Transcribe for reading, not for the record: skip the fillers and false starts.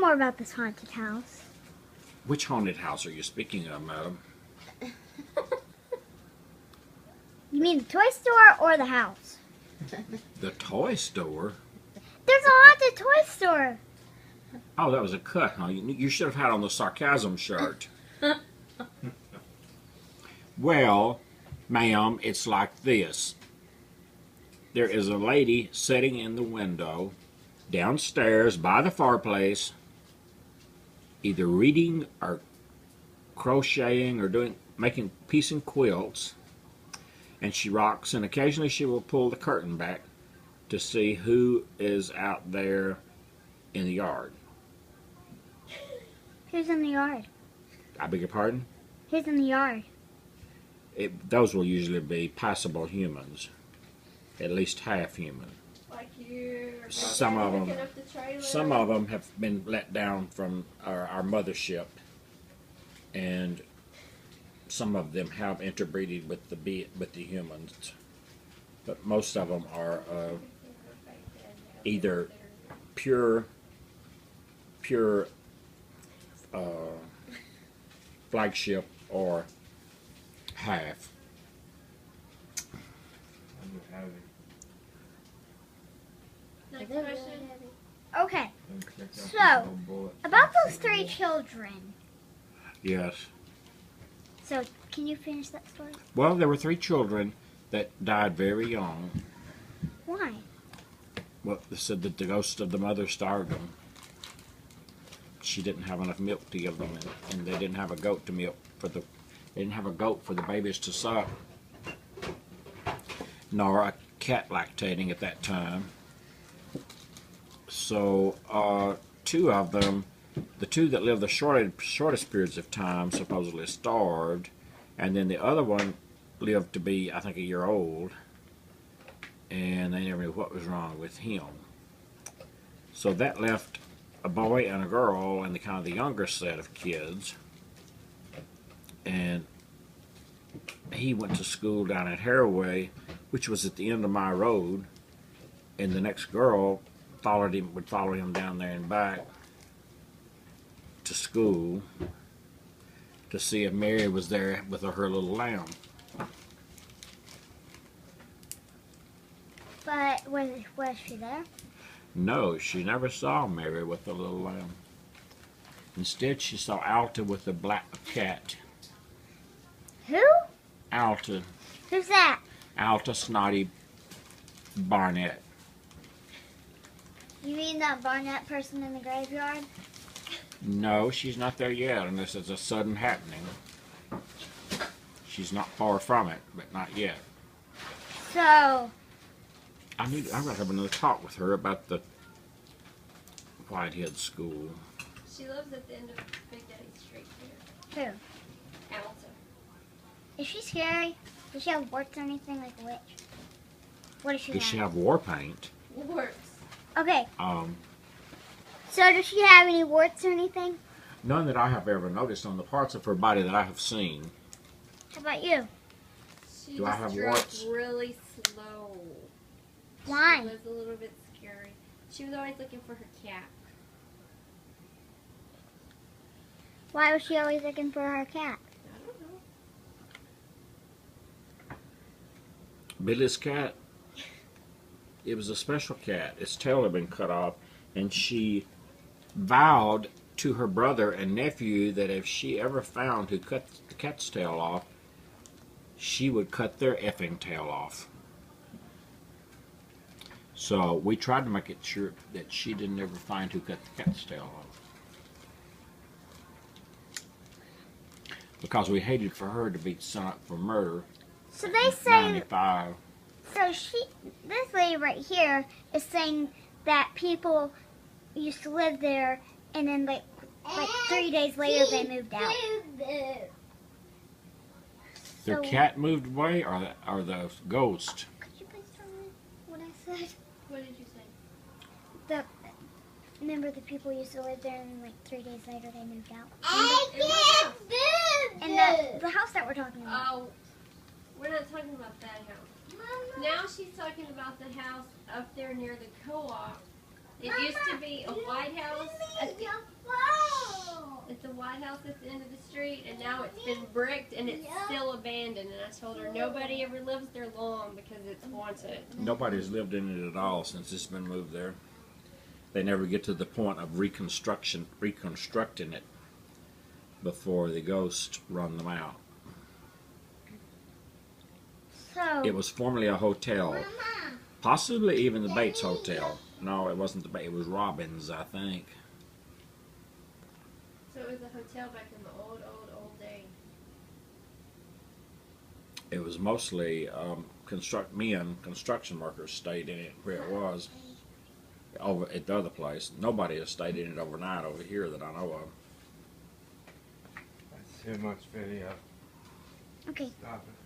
more about this haunted house. Which haunted house are you speaking of, madam? You mean the toy store or the house? The toy store? There's a haunted toy store. Oh, that was a cut, huh? You should have had on the sarcasm shirt. Well, ma'am, it's like this. There is a lady sitting in the window downstairs by the fireplace, either reading or crocheting or making piecing quilts, and she rocks, and occasionally she will pull the curtain back to see who is out there in the yard. Who's in the yard? I beg your pardon? Who's in the yard? Those will usually be passable humans, at least half human. Like you. Some of them have been let down from our mothership, and some of them have interbreeded with the humans, but most of them are either pure flagship or half. Next question. Okay, so about those 3 children. Yes. So, can you finish that story? Well, there were 3 children that died very young. Why? Well, they said that the ghost of the mother starved them. She didn't have enough milk to give them, and they didn't have a goat to milk they didn't have a goat for the babies to suck, nor a cat lactating at that time. So 2 of them, the 2 that lived the shortest periods of time, supposedly starved, and then the other one lived to be, I think, a year old, and they never knew what was wrong with him. So that left a boy and a girl and the younger set of kids, and he went to school down at Haraway, which was at the end of my road, and the next girl would follow him down there and back to school to see if Mary was there with her little lamb. But was she there? No, she never saw Mary with the little lamb. Instead, she saw Alta with the black cat. Who? Alta. Who's that? Alta Snotty Barnett. You mean that Barnett person in the graveyard? No, she's not there yet, unless it's a sudden happening. She's not far from it, but not yet. So, I'm gonna have another talk with her about the Whitehead School. She lives at the end of Big Daddy Street here. who? Alta. Is she scary? Does she have warts or anything like a witch? What does she Does have? she have war paint? Warts. Okay, Um, so does she have any warts or anything? none that I have ever noticed on the parts of her body that I have seen. How about you? She Do I just have drove warts? really slow. Why? She was a little bit scary. She was always looking for her cat. Why was she always looking for her cat? I don't know. Billy's cat, it was a special cat. Its tail had been cut off, and she vowed to her brother and nephew that if she ever found who cut the cat's tail off, she would cut their effing tail off. So we tried to make it sure that she didn't ever find who cut the cat's tail off, because we hated for her to be sent up for murder. So they say, 95. so this lady right here is saying that people used to live there and then like 3 days later they moved out. Their So- cat moved away, or the ghost? Could you please tell me what I said? What did you say? Remember the people used to live there and then like 3 days later they moved out? And the house that we're talking about. Oh, we're not talking about that house. Now she's talking about the house up there near the co-op. It used to be a white house. house at the end of the street, and now it's been bricked and it's still abandoned. And I told her nobody ever lives there long because it's haunted. Nobody's lived in it at all since it's been moved there. They never get to the point of reconstructing it before the ghosts run them out. So It was formerly a hotel, possibly even the Bates Hotel. No, it wasn't the Bates. It was Robbins, I think. So it was a hotel back in the old days. It was mostly construction workers stayed in it where it was. Over at the other place, nobody has stayed in it overnight over here that I know of. That's too much video. okay. Stop it.